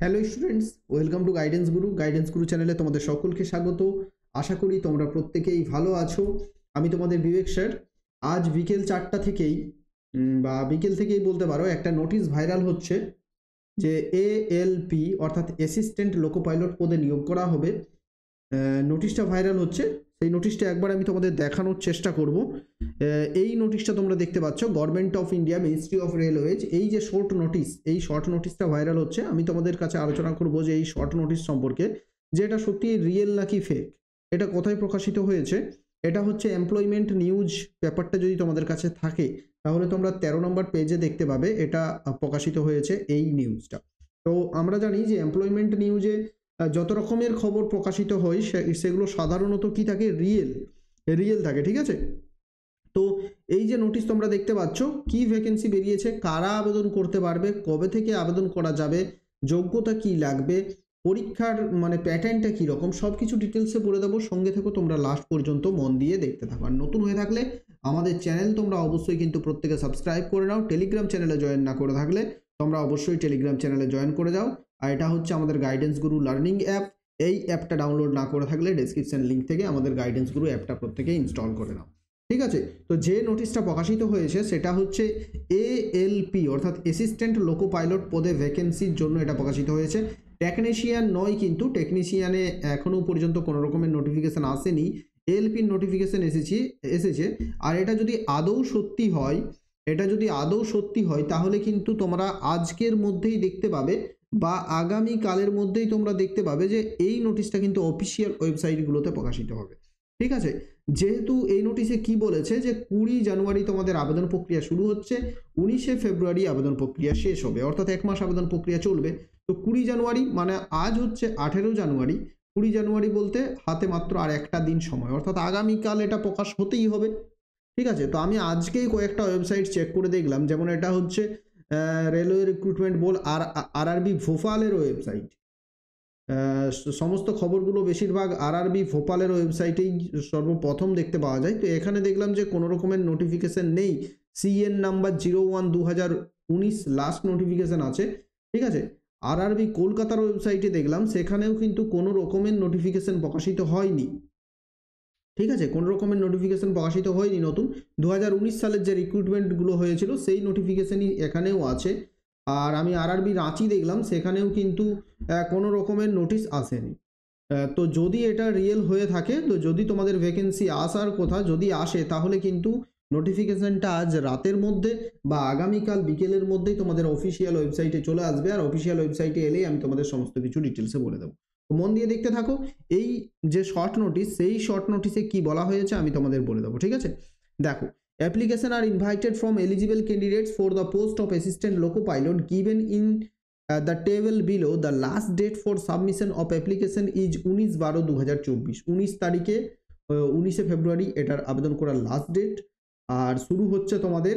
Hello students, welcome to guidance গুরু চ্যানেলে তোমাদের সকলকে স্বাগত। আশা করি তোমরা প্রত্যেকেই ভালো আছো। আমি তোমাদের বিবেক স্যার। আজ বিকেল 4টা থেকেই বা বিকেল থেকেই বলতে পারো, একটা নোটিশ ভাইরাল হচ্ছে যে ALP অর্থাৎ অ্যাসিস্ট্যান্ট লোকো পাইলট পদে নিয়োগ করা হবে। নোটিশটা ভাইরাল হচ্ছে, সেই নোটিশটা একবার আমি তোমাদের দেখানোর চেষ্টা করব। এই নোটিশটা তোমরা দেখতে পাচ্ছ, government of India, ministry of railways, এই যে শর্ট নোটিশটা ভাইরাল হচ্ছে। আমি তোমাদের কাছে আলোচনা করব যে এই শর্ট নোটিশ সম্পর্কে, যে এটা সত্যি রিয়েল নাকি ফেক। এটা কোথায় প্রকাশিত হয়েছে? এটা হচ্ছে এমপ্লয়মেন্ট নিউজ পেপারটা যদি তোমাদের কাছে থাকে তাহলে তোমরা 13 নম্বর পেজে দেখতে পাবে এটা প্রকাশিত হয়েছে এই নিউজটা। তো আমরা জানি যে এমপ্লয়মেন্ট নিউজে যত রকমের খবর প্রকাশিত হয় সেগুলো সাধারণত কি থাকে, রিয়েল থাকে, ঠিক আছে। তো এই যে নোটিশ তোমরা দেখতে পাচ্ছ, কি ভ্যাকেন্সি বেরিয়েছে, কারা আবেদন করতে পারবে, কবে থেকে আবেদন করা যাবে, যোগ্যতা কি লাগবে, পরীক্ষার মানে প্যাটার্নটা কি রকম, সব কিছু ডিটেলসে বলে দেবো। সঙ্গে থেকো তোমরা লাস্ট পর্যন্ত মন দিয়ে দেখতে থাকো। আর নতুন হয়ে থাকলে আমাদের চ্যানেল তোমরা অবশ্যই কিন্তু প্রত্যেকে সাবস্ক্রাইব করে নাও। টেলিগ্রাম চ্যানেলে জয়েন না করে থাকলে তোমরা অবশ্যই টেলিগ্রাম চ্যানেলে জয়েন করে যাও। আর এটা হচ্ছে আমাদের গাইডেন্স গুরু লার্নিং অ্যাপ। এই অ্যাপটা ডাউনলোড না করে থাকলে ডেসক্রিপশন লিঙ্ক থেকে আমাদের গাইডেন্স গুরু অ্যাপটা প্রত্যেকে ইনস্টল করে নাও, ঠিক আছে। তো যে নোটিশটা প্রকাশিত হয়েছে সেটা হচ্ছে ALP অর্থাৎ অ্যাসিস্ট্যান্ট লোকো পাইলট পদে ভ্যাকেন্সির জন্য এটা প্রকাশিত হয়েছে। টেকনিশিয়ান নয়, কিন্তু টেকনিশিয়ানে এখনও পর্যন্ত কোনো রকমের নোটিফিকেশান আসেনি। ALPর নোটিফিকেশান এসেছে। আর এটা যদি আদৌ সত্যি হয় তাহলে কিন্তু তোমরা আজকের মধ্যেই দেখতে পাবে বা আগামী কালের মধ্যেই তোমরা দেখতে পাবে যে এই নোটিশটা কিন্তু অফিসিয়াল ওয়েবসাইটগুলোতে প্রকাশিত হবে, ঠিক আছে। যেহেতু এই নোটিশে কি বলেছে যে 20 জানুয়ারি তোমাদের আবেদন প্রক্রিয়া শুরু হচ্ছে, 19শে ফেব্রুয়ারি আবেদন প্রক্রিয়া শেষ হবে, অর্থাৎ 1 মাস আবেদন প্রক্রিয়া চলবে। তো 20 জানুয়ারি মানে আজ হচ্ছে 18 জানুয়ারি, 20 জানুয়ারি বলতে হাতে মাত্র আর একটা দিন সময়, অর্থাৎ আগামীকাল এটা প্রকাশ হতেই হবে, ঠিক আছে। তো আমি আজকেই কয়েকটা ওয়েবসাইট চেক করে দেখলাম, যেমন এটা হচ্ছে রেলওয়ে রিক্রুটমেন্ট বোর্ড RRB ভোপালের ওয়েবসাইট। সমস্ত খবরগুলো বেশিরভাগ RRB ভোপালের ওয়েবসাইটেই সর্বপ্রথম দেখতে পাওয়া যায়। তো এখানে দেখলাম যে কোনো রকমের নোটিফিকেশন নেই। CN নাম্বার 01/2019 লাস্ট নোটিফিকেশন আছে, ঠিক আছে। RRB কলকাতার ওয়েবসাইটে দেখলাম, সেখানেও কিন্তু কোনো রকমের নোটিফিকেশন প্রকাশিত হয়নি, ঠিক আছে। কোনো রকমের নোটিফিকেশন প্রকাশিত হয়নি নতুন। 2019 সালের যে রিক্রুটমেন্টগুলো হয়েছিল সেই নোটিফিকেশনই এখানেও আছে। আর আমি RRB রাঁচি দেখলাম, সেখানেও কিন্তু কোনো রকমের নোটিশ আসেনি। তো যদি এটা রিয়েল হয়ে থাকে, তো যদি তোমাদের ভ্যাকেন্সি আসার কথা যদি আসে, তাহলে কিন্তু নোটিফিকেশনটা আজ রাতের মধ্যে বা আগামীকাল বিকেলের মধ্যেই তোমাদের অফিসিয়াল ওয়েবসাইটে চলে আসবে। আর অফিসিয়াল ওয়েবসাইটে এলেই আমি তোমাদের সমস্ত কিছু ডিটেলসে বলে দেবো। মন দিয়ে দেখতে থাকো। এই যে শর্ট নোটিশ, সেই শর্ট নোটিশে কি বলা হয়েছে আমি তোমাদের বলে দেবো, ঠিক আছে। দেখো, application are invited from eligible candidates for the post of assistant loco pilot given in the table below. The last date for submission of application is 19/12/2024। 19 তারিখে 19শে ফেব্রুয়ারি এটার আবেদন করার লাস্ট ডেট। আর শুরু হচ্ছে তোমাদের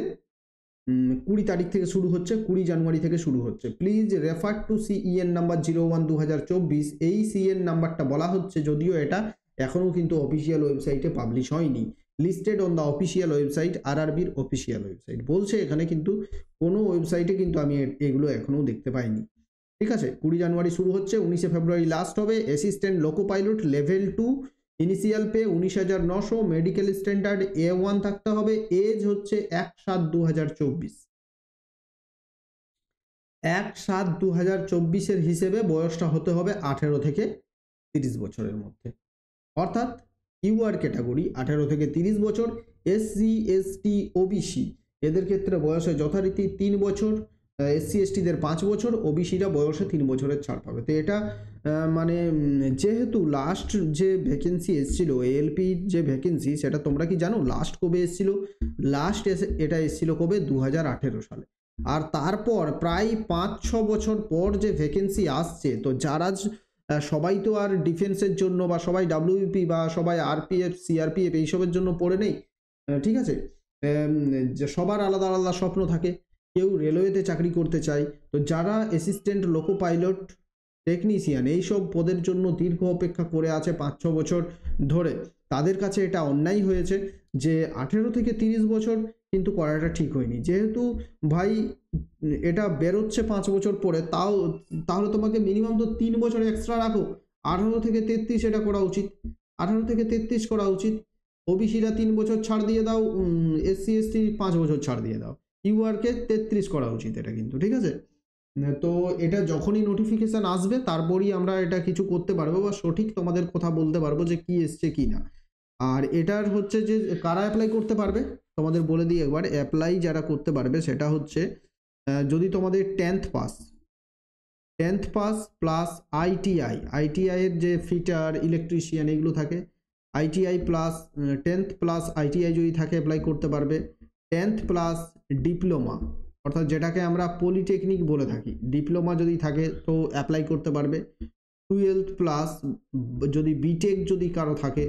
20 তারিখ থেকে শুরু হচ্ছে, 20 জানুয়ারি থেকে শুরু হচ্ছে। Please refer to CEN number 01/2024। এই CN নাম্বারটা বলা হচ্ছে, যদিও এটা এখনও কিন্তু অফিসিয়াল ওয়েবসাইটে পাবলিশ হয়নি। Listed on the official website, RRBর অফিসিয়াল ওয়েবসাইট বলছে এখানে, কিন্তু কোনো ওয়েবসাইটে কিন্তু আমি এগুলো এখনও দেখতে পাইনি, ঠিক আছে। 20 জানুয়ারি শুরু হচ্ছে, 19শে ফেব্রুয়ারি লাস্ট হবে। Assistant loco pilot level 2, initial pay 19,900, medical standard A1 থাকতে হবে। এজ হচ্ছে 1/7/2024, 1/7/2024 হিসেবে বয়সটা হতে হবে 18 থেকে 30 বছরের মধ্যে, অর্থাৎ UR ক্যাটাগরি 18 থেকে 30 বছর। SC ST OBC এদের ক্ষেত্রে বয়সে যথারীতি 3 বছর, SC STদের 5 বছর, OBCরা বয়সে 3 বছরের ছাড় পাবে। তো এটা মানে যেহেতু লাস্ট যে ভ্যাকেন্সি এসেছিল ALP যে ভ্যাকেন্সি, সেটা তোমরা কি জানো লাস্ট কবে এসেছিল? লাস্ট এটা এসেছিল কবে? 2018 সালে। আর তারপর প্রায় 5-6 বছর পর যে ভ্যাকেন্সি আসছে, তো যারা সবাই তো আর ডিফেন্সের জন্য বা সবাই WP বা সবাই RPF CRPF এইসবের জন্য পড়ে নেই, ঠিক আছে। সবার আলাদা আলাদা স্বপ্ন থাকে। কেউ রেলওয়েতে চাকরি করতে চায়। তো যারা অ্যাসিস্ট্যান্ট লোকো পাইলট, টেকনিশিয়ান এইসব পদের জন্য দীর্ঘ অপেক্ষা করে আছে 5-6 বছর ধরে, তাদের কাছে এটা অন্যায় হয়েছে যে 18 থেকে 30 বছর কিন্তু করাটা ঠিক হয়নি। যেহেতু ভাই এটা বেরোচ্ছে 5 বছর পরে, তাহলে তোমাকে মিনিমাম তো 3 বছর এক্সট্রা রাখো। 18 থেকে 33 এটা করা উচিত, 18 থেকে 33 করা উচিত। ওবিসিরা 3 বছর ছাড় দিয়ে দাও, এসসি এসটি 5 বছর ছাড় দিয়ে দাও, ইউআরকে 33 করা উচিত এটা কিন্তু, ঠিক আছে। তো এটা যখনই নোটিফিকেশান আসবে তারপরই আমরা এটা কিছু করতে পারবো বা সঠিক তোমাদের কথা বলতে পারবো যে কি এসছে কি না। আর এটার হচ্ছে যে কারা অ্যাপ্লাই করতে পারবে তোমাদের বলে দিই একবার। অ্যাপ্লাই যারা করতে পারবে সেটা হচ্ছে যদি তোমাদের 10th পাস প্লাস আইটিআইয়ের যে ফিটার ইলেকট্রিশিয়ান এগুলো থাকে, ITI plus 10th plus ITI যদি থাকে অ্যাপ্লাই করতে পারবে। 10th প্লাস ডিপ্লোমা, অর্থাৎ যেটাকে আমরা পলিটেকনিক বলে থাকি, ডিপ্লোমা যদি থাকে তো অ্যাপ্লাই করতে পারবে। 12th প্লাস যদি বিটেক যদি কারো থাকে,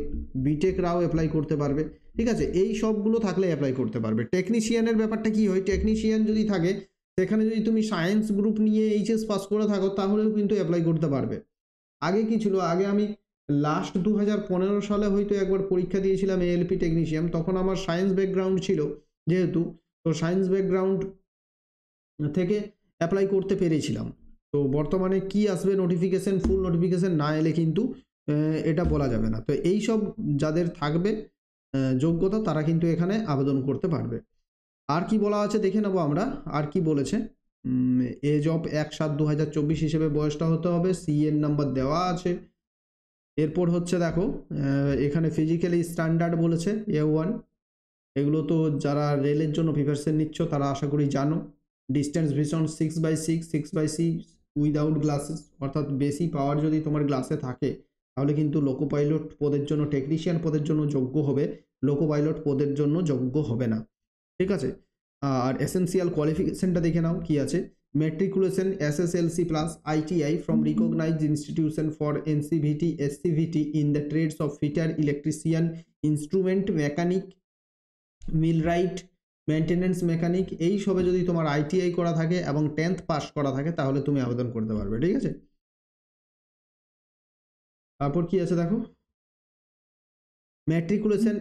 বিটেকরাও অ্যাপ্লাই করতে পারবে, ঠিক আছে। এই সবগুলো থাকলে অ্যাপ্লাই করতে পারবে। টেকনিশিয়ানের ব্যাপারটা কি হয়, টেকনিশিয়ান যদি থাকে সেখানে যদি তুমি সায়েন্স গ্রুপ নিয়ে এইচএস পাস করে থাকো তাহলেও কিন্তু অ্যাপ্লাই করতে পারবে। আগে কি ছিল, আগে আমি লাস্ট 2015 সালে হয়তো একবার পরীক্ষা দিয়েছিলাম এএলপি টেকনিশিয়ান, তখন আমার সায়েন্স ব্যাকগ্রাউন্ড ছিল যেহেতু, তো সায়েন্স ব্যাকগ্রাউন্ড থেকে অ্যাপ্লাই করতে পেরেছিলাম। তো বর্তমানে কি আসবে নোটিফিকেশন, ফুল নোটিফিকেশন না এলে কিন্তু এটা বলা যাবে না। তো এই সব যাদের থাকবে যোগ্যতা তারা কিন্তু এখানে আবেদন করতে পারবে। আর কি বলা আছে দেখে নেবো আমরা, আর কি বলেছে। এজ অফ 1/7/2024 হিসেবে বয়সটা হতে হবে, সিএন নাম্বার দেওয়া আছে। এরপর হচ্ছে দেখো এখানে ফিজিক্যালি স্ট্যান্ডার্ড বলেছে A1, এগুলো তো যারা রেলের জন্য প্রিপারেশন নিচ্ছ তারা আশা করি জানো। ডিস্টেন্স ভিশন 6/6 উইদাউট গ্লাসেস, অর্থাৎ বেশি পাওয়ার যদি তোমার গ্লাসে থাকে তাহলে কিন্তু লোকো পাইলট পদের জন্য, টেকনিশিয়ান পদের জন্য যোগ্য হবে, লোকো পাইলট পদের জন্য যোগ্য হবে না, ঠিক আছে। আর এসেন্সিয়াল কোয়ালিফিকেশনটা দেখে নাও কি আছে। Matriculation SSLC plus ITI from recognised institution for NCVT SCVT in the trades of fitter, electrician, instrument mechanic, millwright, maintenance mechanic, এই সবে যদি তোমার আইটিআই করা থাকে এবং 10th পাস করা থাকে তাহলে তুমি আবেদন করতে পারবে, ঠিক আছে। তারপর কি আছে দেখো, matriculation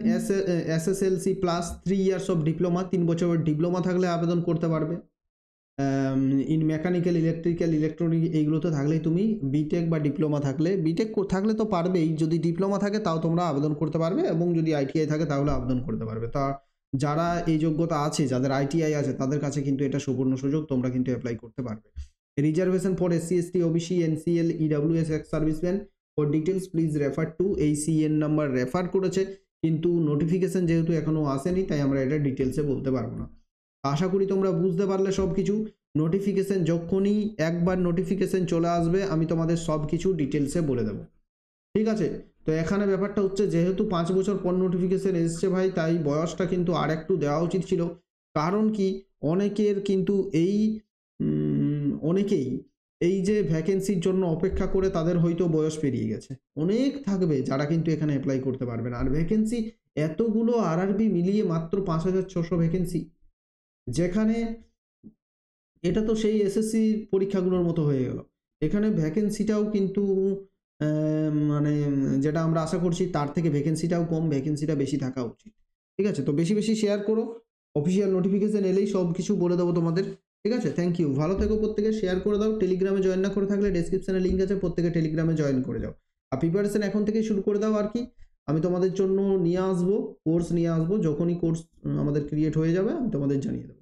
SSLC plus 3 years of diploma, 3 বছরের ডিপ্লোমা থাকলে আবেদন করতে পারবে। ইন মেকানিক্যাল, ইলেকট্রিক্যাল, ইলেকট্রনিক এইগুলোতে থাকলেই তুমি, বিটেক বা ডিপ্লোমা থাকলে, বিটেক থাকলে তো পারবেই, যদি ডিপ্লোমা থাকে তাও তোমরা আবেদন করতে পারবে, এবং যদি আইটিআই থাকে তাহলে আবেদন করতে পারবে। তা যারা এই যোগ্যতা আছে, যাদের আইটিআই আছে তাদের কাছে কিন্তু এটা সুবর্ণ সুযোগ, তোমরা কিন্তু অ্যাপ্লাই করতে পারবে। Reservation for SC ST OBC NCL EWS ex serviceman, for details please refer to, এই সিএন নাম্বার রেফার করেছে, কিন্তু নোটিফিকেশন যেহেতু এখনো আসেনি তাই আমরা এটা ডিটেলসে বলতে পারবো না। আশা করি তোমরা বুঝতে পারলে সব কিছু। নোটিফিকেশন যখনই একবার নোটিফিকেশন চলে আসবে আমি তোমাদের সব কিছু ডিটেলসে বলে দেবো, ঠিক আছে। তো এখানে ব্যাপারটা হচ্ছে যেহেতু 5 বছর পর নোটিফিকেশন এসছে ভাই, তাই বয়সটা কিন্তু আর একটু দেওয়া উচিত ছিল। কারণ কি, অনেকের কিন্তু অনেকেই এই যে ভ্যাকেন্সির জন্য অপেক্ষা করে তাদের হয়তো বয়স পেরিয়ে গেছে, অনেক থাকবে যারা কিন্তু এখানে অ্যাপ্লাই করতে পারবে না। আর ভ্যাকেন্সি এতগুলো আরআরবি মিলিয়ে মাত্র 5600 ভ্যাকেন্সি, যেখানে এটা তো সেই এসএসসি পরীক্ষাগুলোর মতো হয়ে গেল। এখানে ভ্যাকেন্সিটাও কিন্তু মানে যেটা আমরা আশা করছি তার থেকে ভ্যাকেন্সিটাও কম, ভ্যাকেন্সিটা বেশি থাকা উচিত, ঠিক আছে। তো বেশি বেশি শেয়ার করো, অফিসিয়াল নোটিফিকেশন এলেই সব কিছু বলে দেবো তোমাদের, ঠিক আছে। থ্যাংক ইউ, ভালো থেকো, প্রত্যেকে শেয়ার করে দাও। টেলিগ্রামে জয়েন না করে থাকলে ডেসক্রিপশনে লিঙ্ক আছে, প্রত্যেকে টেলিগ্রামে জয়েন করে যাও। আর প্রিপারেশন এখন থেকেই শুরু করে দাও। আর কি, আমি তোমাদের জন্য নিয়ে আসবো, কোর্স নিয়ে আসবো, যখনই কোর্স আমাদের ক্রিয়েট হয়ে যাবে আমি তোমাদের জানিয়ে দেবো।